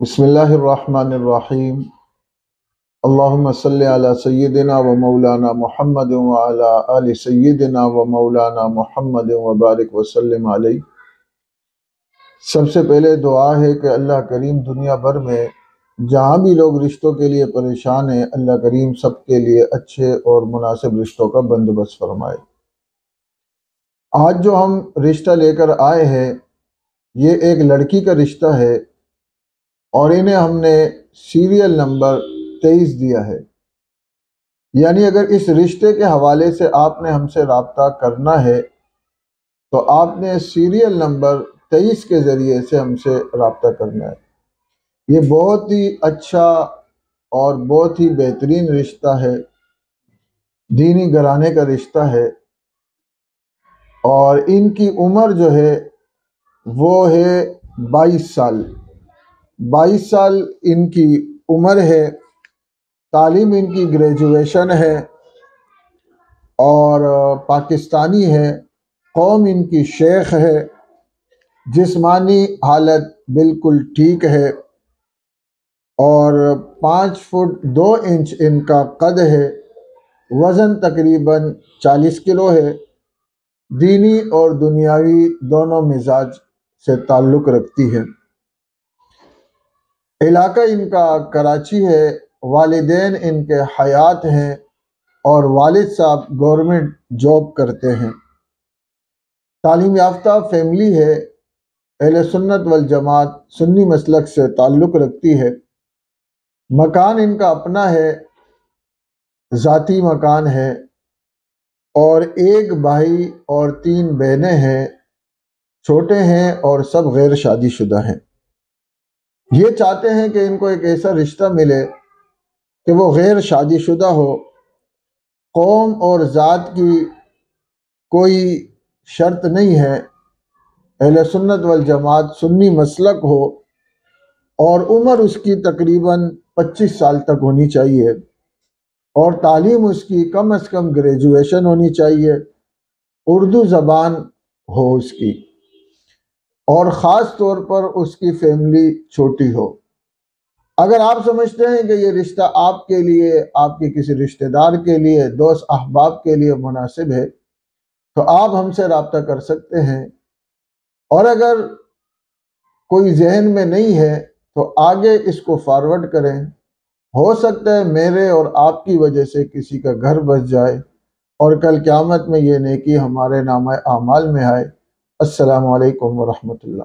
بسم اللہ الرحمن الرحیم۔ اللہم صلی علی سیدنا و مولانا محمد وعلی آل سیدنا و مولانا محمد وبارک وسلم علیہ۔ سب سے پہلے دعا ہے کہ اللہ کریم دنیا بھر میں جہاں بھی لوگ رشتوں کے لیے پریشان ہیں، اللہ کریم سب کے لیے اچھے اور مناسب رشتوں کا بندوبست فرمائے۔ آج جو ہم رشتہ لے کر آئے ہیں یہ ایک لڑکی کا رشتہ ہے اور انہیں ہم نے سیریل نمبر 23 دیا ہے، یعنی اگر اس رشتے کے حوالے سے آپ نے ہم سے رابطہ کرنا ہے تو آپ نے سیریل نمبر 23 کے ذریعے سے ہم سے رابطہ کرنا ہے۔ یہ بہت ہی اچھا اور بہت ہی بہترین رشتہ ہے، دینی گھرانے کا رشتہ ہے، اور ان کی عمر جو ہے وہ ہے 22 سال۔ 22 سال ان کی عمر ہے، تعلیم ان کی گریجویشن ہے اور پاکستانی ہے، قوم ان کی شیخ ہے، جسمانی حالت بالکل ٹھیک ہے اور 5 فٹ 2 انچ ان کا قد ہے، وزن تقریباً 40 کلو ہے، دینی اور دنیاوی دونوں مزاج سے تعلق رکھتی ہے۔ علاقہ ان کا کراچی ہے، والدین ان کے حیات ہیں اور والد صاحب گورنمنٹ جاب کرتے ہیں۔ تعلیم یافتہ فیملی ہے، اہل سنت والجماعت سنی مسلک سے تعلق رکھتی ہے۔ مکان ان کا اپنا ہے، ذاتی مکان ہے، اور 1 بھائی اور 3 بہنیں ہیں، چھوٹے ہیں اور سب غیر شادی شدہ ہیں۔ یہ چاہتے ہیں کہ ان کو ایک ایسا رشتہ ملے کہ وہ غیر شادی شدہ ہو، قوم اور ذات کی کوئی شرط نہیں ہے، اہل سنت والجماعت سنی مسلک ہو اور عمر اس کی تقریباً 25 سال تک ہونی چاہیے اور تعلیم اس کی کم از کم گریجویشن ہونی چاہیے، اردو زبان ہو اس کی، اور خاص طور پر اس کی فیملی چھوٹی ہو۔ اگر آپ سمجھتے ہیں کہ یہ رشتہ آپ کے لیے، آپ کے کسی رشتہ دار کے لیے، دوست احباب کے لیے مناسب ہے تو آپ ہم سے رابطہ کر سکتے ہیں، اور اگر کوئی ذہن میں نہیں ہے تو آگے اس کو فارورڈ کریں، ہو سکتا ہے میرے اور آپ کی وجہ سے کسی کا گھر بس جائے اور کل قیامت میں یہ نیکی ہمارے نامہ اعمال میں آئے۔ السلام علیکم ورحمۃ اللہ۔